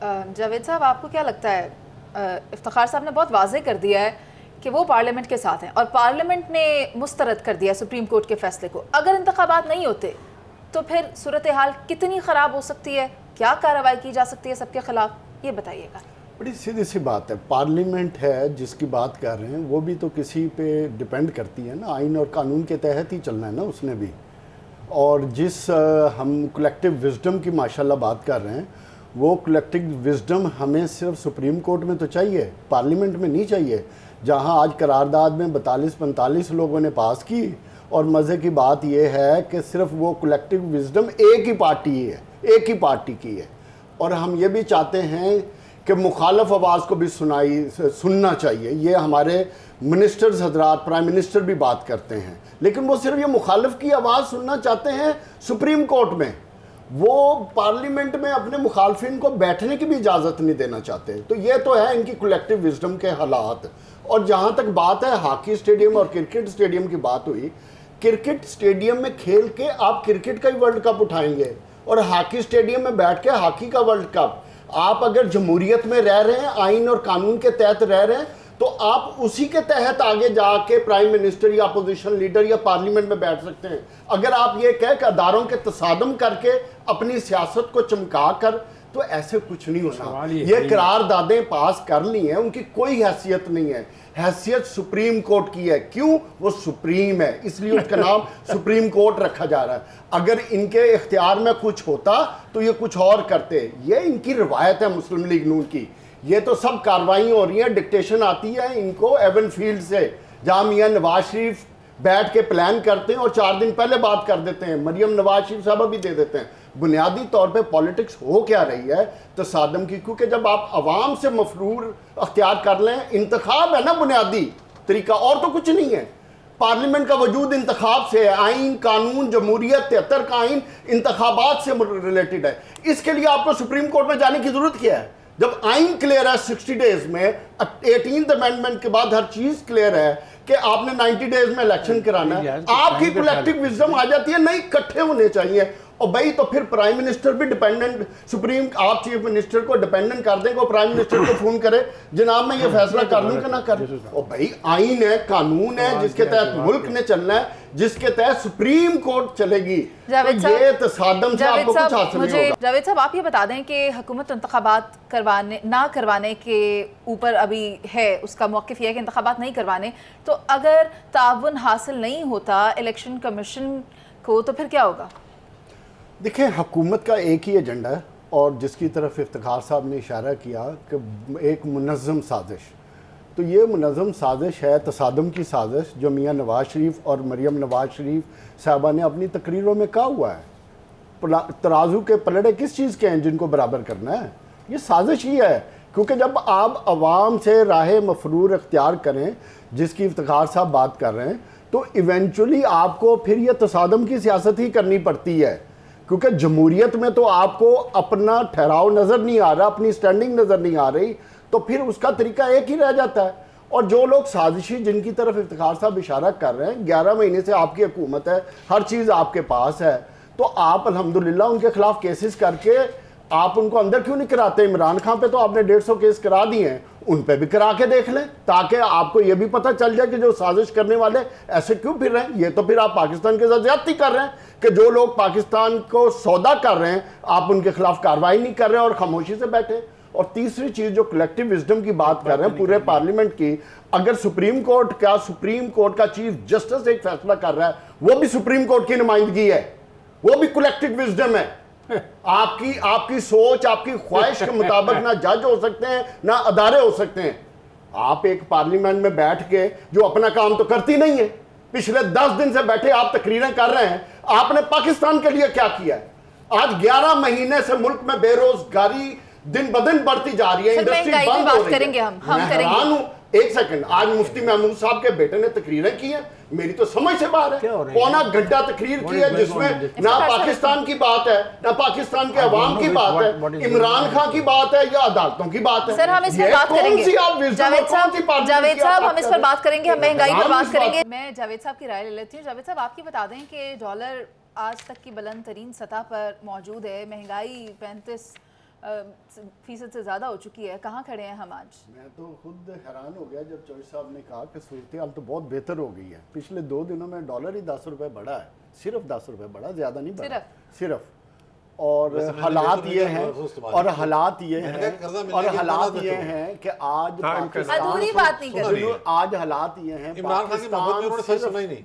जावेद साहब, आपको क्या लगता है, इफ्तिखार साहब ने बहुत वाज़ेह कर दिया है कि वो पार्लियामेंट के साथ हैं और पार्लियामेंट ने मुस्तरद कर दिया सुप्रीम कोर्ट के फैसले को। अगर इंतखाबात नहीं होते तो फिर सूरत हाल कितनी ख़राब हो सकती है, क्या कार्रवाई की जा सकती है सबके खिलाफ, ये बताइएगा। बड़ी सीधी सी बात है, पार्लियामेंट है जिसकी बात कर रहे हैं वो भी तो किसी पे डिपेंड करती है ना, आइन और कानून के तहत ही चलना है ना उसने भी। और जिस हम कलेक्टिव विजडम की माशाल्लाह बात कर रहे हैं, वो कलेक्टिव विजडम हमें सिर्फ सुप्रीम कोर्ट में तो चाहिए, पार्लियामेंट में नहीं चाहिए। जहां आज करारदाद में 42-45 लोगों ने पास की, और मज़े की बात यह है कि सिर्फ वो कलेक्टिव विजडम एक ही पार्टी है, एक ही पार्टी की है। और हम ये भी चाहते हैं कि मुखालफ आवाज़ को भी सुनना चाहिए। ये हमारे मिनिस्टर्स हजरात, प्राइम मिनिस्टर भी बात करते हैं, लेकिन वो सिर्फ ये मुखालिफ की आवाज़ सुनना चाहते हैं सुप्रीम कोर्ट में, वो पार्लियामेंट में अपने मुखालफिन को बैठने की भी इजाज़त नहीं देना चाहते। तो ये तो है इनकी कलेक्टिव विजडम के हालात। और जहाँ तक बात है हॉकी स्टेडियम और क्रिकेट स्टेडियम की बात हुई, क्रिकेट स्टेडियम में खेल के आप क्रिकेट का ही वर्ल्ड कप उठाएंगे और हॉकी स्टेडियम में बैठ के हॉकी का वर्ल्ड कप। आप अगर जमहूरियत में रह रहे हैं, आइन और कानून के तहत रह रहे हैं, तो आप उसी के तहत आगे जाके प्राइम मिनिस्टर या अपोजिशन लीडर या पार्लियामेंट में बैठ सकते हैं। अगर आप ये कह के अदारों के तसादम करके अपनी सियासत को चमका कर, तो ऐसे कुछ नहीं होना। ये करारदादें पास कर ली हैं, उनकी कोई हैसियत नहीं है। हैसियत सुप्रीम कोर्ट की है। क्यों? वो सुप्रीम है, इसलिए उसका नाम सुप्रीम कोर्ट रखा जा रहा है। अगर इनके इख्तियार में कुछ होता तो ये कुछ और करते। ये इनकी रवायत है मुस्लिम लीग नून की। ये तो सब कार्रवाई हो रही है, डिक्टेशन आती है इनको एवन फील्ड से, जहाँ मियाँ नवाज शरीफ बैठ के प्लान करते हैं और 4 दिन पहले बात कर देते हैं, मरियम नवाज शरीफ साहब भी दे देते हैं। बुनियादी तौर पे पॉलिटिक्स हो क्या रही है तसादम की, क्योंकि जब आप आवाम से मफरूर अख्तियार कर लें, इंतखाब है ना बुनियादी तरीका, और तो कुछ नहीं है। पार्लियामेंट का वजूद इंतखाब से है। आइन, कानून, जमहूरियत 73 का आइन इंतखाबात से रिलेटेड है। इसके लिए आपको सुप्रीम कोर्ट में जाने की जरूरत क्या है? जब आइन क्लियर है 60 डेज में, 18th अमेंडमेंट के बाद हर चीज क्लियर है कि आपने 90 डेज में इलेक्शन कराना है। आपकी कलेक्टिव विजडम आ जाती है, नहीं इकट्ठे होने चाहिए। और भाई तो फिर प्राइम मिनिस्टर भी डिपेंडेंट, सुप्रीम आप चीफ मिनिस्टर को डिपेंडेंट कर देंगे, प्राइम मिनिस्टर को फोन करे, जनाब मैं ये फैसला कर लूं कि ना कर। और भाई आइन है, कानून है जिसके तहत मुल्क ने चलना है, जिसके तहत सुप्रीम कोर्ट चलेगी। तो ये तसादम से आपको कुछ हासिल नहीं होगा। जावेद साहब, आप ये बता दें कि हुकूमत इंतखाबात करवाने ना करवाने के ऊपर अभी है, उसका मौक़िफ़ यह है कि इंतखाबात नहीं करवाने, तो अगर ताउन हासिल नहीं होता इलेक्शन कमीशन को तो फिर क्या होगा? देखिए, हुकूमत का एक ही एजेंडा है, और जिसकी तरफ इफ्तिखार साहब ने इशारा किया कि एक मुनज़्ज़म साजिश। तो ये मुनज़्ज़म साजिश है, तसादम की साजिश, जो मियाँ नवाज शरीफ और मरियम नवाज शरीफ साहबा ने अपनी तकरीरों में कहा हुआ है। तराजू के पलड़े किस चीज़ के हैं जिनको बराबर करना है? ये साजिश ही है। क्योंकि जब आप आवाम से राह मफरूर अख्तियार करें, जिसकी इफ्तिखार साहब बात कर रहे हैं, तो इवेंचुअली आपको फिर ये तसादम की सियासत ही करनी पड़ती है। क्योंकि जमहूरियत में तो आपको अपना ठहराव नज़र नहीं आ रहा, अपनी स्टैंडिंग नज़र नहीं आ रही, तो फिर उसका तरीका एक ही रह जाता है। और जो लोग साजिशी जिनकी तरफ इफ्तिखार साहब इशारा कर रहे हैं, 11 महीने से आपकी हुकूमत है, हर चीज़ आपके पास है, तो आप अल्हम्दुलिल्लाह उनके खिलाफ केसेस करके आप उनको अंदर क्यों नहीं कराते? इमरान खान पे तो आपने 150 केस करा दिए हैं, उन पे भी करा के देख लें, ताकि आपको ये भी पता चल जाए कि जो साजिश करने वाले ऐसे क्यों फिर रहे हैं। ये तो फिर आप पाकिस्तान के साथ ज्यादती कर रहे हैं कि जो लोग पाकिस्तान को सौदा कर रहे हैं, आप उनके खिलाफ कार्रवाई नहीं कर रहे हैं और खामोशी से बैठे। और तीसरी चीज, जो कलेक्टिव विजडम की बात कर रहे हैं पूरे पार्लियामेंट की, अगर सुप्रीम कोर्ट का चीफ जस्टिस एक फैसला कर रहा है, वो भी सुप्रीम कोर्ट की नुमाइंदगी है, वो भी कलेक्टिव विजडम है। आपकी सोच, आपकी ख्वाहिश के मुताबिक ना जज हो सकते हैं, ना अदारे हो सकते हैं। आप एक पार्लियामेंट में बैठ के जो अपना काम तो करती नहीं है, पिछले 10 दिन से बैठे आप तकरीरें कर रहे हैं, आपने पाकिस्तान के लिए क्या किया है? आज 11 महीने से मुल्क में बेरोजगारी दिन ब दिन बढ़ती जा रही है, इंडस्ट्री बंद हो रही है। मैं हैरान हूं। एक सेकंड, आज मुफ्ती महमूद साहब के बेटे ने तकरीरें की हैं, मेरी तो समझ से बाहर है। पौना घंटा तकरीर की है जिसमें ना पाकिस्तान की बात है, ना पाकिस्तान के अवाम की बात है, इमरान खान की बात है या अदालतों की बात है। सर, हम इस पर बात करेंगे। जावेद साहब, हम इस पर बात करेंगे, हम महंगाई पर बात करेंगे। मैं जावेद साहब की राय ले लेती हूँ। जावेद साहब, आपकी बता दें कि डॉलर आज तक की बुलंद तरीन सतह पर मौजूद है, महंगाई फीसद से ज़्यादा हो चुकी है। कहाँ खड़े हैं हम आज? मैं तो खुद हैरान हो गया जब चौधरी साहब ने कहा कि सूरत हाल तो बहुत बेहतर हो गई है। पिछले 2 दिनों में डॉलर ही 10 रुपए बढ़ा है, सिर्फ 10 रुपए बढ़ा, ज़्यादा नहीं बढ़ा, सिर्फ। और हालात ये हैं, और हालात ये हैं, और हालात ये हैं कि आज अधूरी बात नहीं कर रही। आज हालात ये हैं, इमरान खान की मोहब्बत में उन्होंने सच सुना ही नहीं।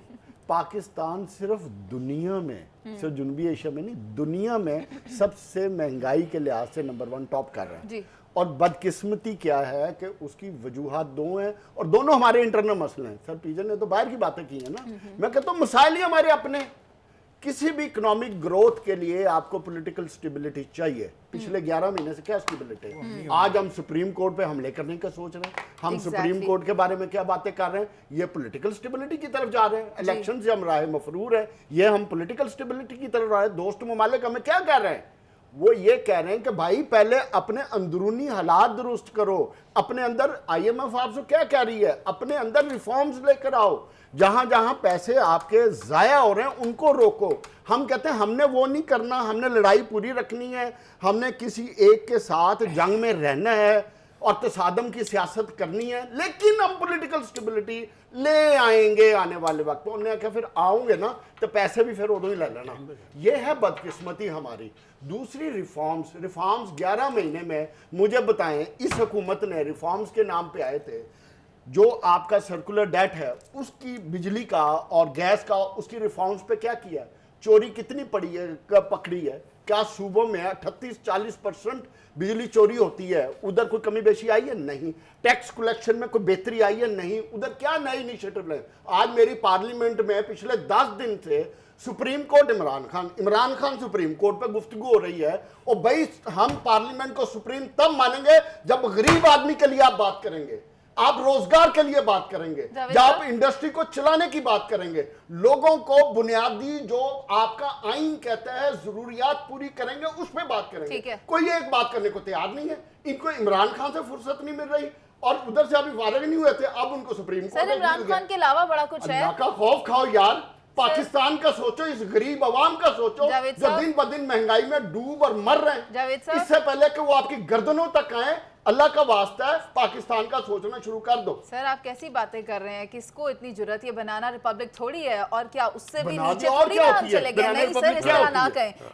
पाकिस्तान सिर्फ दुनिया में, सिर्फ जनूबी एशिया में नहीं, दुनिया में सबसे महंगाई के लिहाज से नंबर 1 टॉप कर रहा है जी। और बदकिस्मती क्या है कि उसकी वजूहात 2 हैं और दोनों हमारे इंटरनल मसले हैं। सर पीजन ने तो बाहर की बातें की है ना, मैं कहता हूँ मसाइल ही हमारे अपने। किसी भी इकोनॉमिक ग्रोथ के लिए आपको पॉलिटिकल स्टेबिलिटी चाहिए। पिछले 11 महीने से क्या स्टेबिलिटी है? आज हम सुप्रीम कोर्ट पे हमले करने का सोच रहे हैं, हम सुप्रीम कोर्ट के बारे में क्या बातें कर रहे हैं, ये पॉलिटिकल स्टेबिलिटी की तरफ जा रहे हैं। इलेक्शन से हम राह मफरूर है, ये हम पॉलिटिकल स्टेबिलिटी की तरफ जा रहे हैं। दोस्त ममालिक हमें क्या कह रहे हैं? वो ये कह रहे हैं कि भाई पहले अपने अंदरूनी हालात दुरुस्त करो, अपने अंदर IMF आपसे क्या कह रही है, अपने अंदर रिफॉर्म्स लेकर आओ, जहां जहां पैसे आपके जाया हो रहे हैं उनको रोको। हम कहते हैं हमने वो नहीं करना, हमने लड़ाई पूरी रखनी है, हमने किसी एक के साथ जंग में रहना है और तसादम की सियासत करनी है, लेकिन हम पॉलिटिकल स्टेबिलिटी ले आएंगे आने वाले वक्त में। उन्होंने कहा फिर आओगे ना तो पैसे भी फिर उदो ही ले लेना। ये है बदकिस्मती हमारी। दूसरी रिफॉर्म्स 11 महीने में मुझे बताएं, इस हुकूमत ने रिफॉर्म्स के नाम पे आए थे, जो आपका सर्कुलर डेट है उसकी, बिजली का और गैस का, उसकी रिफॉर्म्स पे क्या किया? चोरी कितनी पड़ी है, पकड़ी है? क्या सूबों में 38-40% बिजली चोरी होती है, उधर कोई कमी बेशी आई है? नहीं। टैक्स कलेक्शन में कोई बेहतरी आई है? नहीं। उधर क्या नए इनिशिएटिव ले? आज मेरी पार्लियामेंट में पिछले 10 दिन से supreme court Imran Khan supreme court पे गुफ्तगू हो रही है। और भाई हम पार्लियामेंट को सुप्रीम तब मानेंगे जब गरीब आदमी के लिए आप बात करेंगे, आप रोजगार के लिए बात करेंगे, जब आप इंडस्ट्री को चलाने की बात करेंगे, लोगों को बुनियादी जो आपका आइन कहता है जरूरियात पूरी करेंगे, उस पर बात करेंगे। कोई एक बात करने को तैयार नहीं है। इनको इमरान खान से फुर्सत नहीं मिल रही और उधर से अभी फारिग नहीं हुए थे, अब उनको सुप्रीम कोर्ट। इमरान खान के अलावा बड़ा कुछ है। अल्लाह का खौफ खाओ यार, पाकिस्तान का सोचो, इस गरीब आवाम का सोचो जो दिन ब दिन महंगाई में डूब और मर रहे हैं। इससे पहले कि वो आपकी गर्दनों तक आए, अल्लाह का वास्ता है पाकिस्तान का सोचना शुरू कर दो। सर आप कैसी बातें कर रहे हैं? किसको इतनी जरूरत? ये बनाना रिपब्लिक थोड़ी है, और क्या उससे भी नीचे थोड़ी ना चले गए? नहीं सर, इस तरह ना कहें।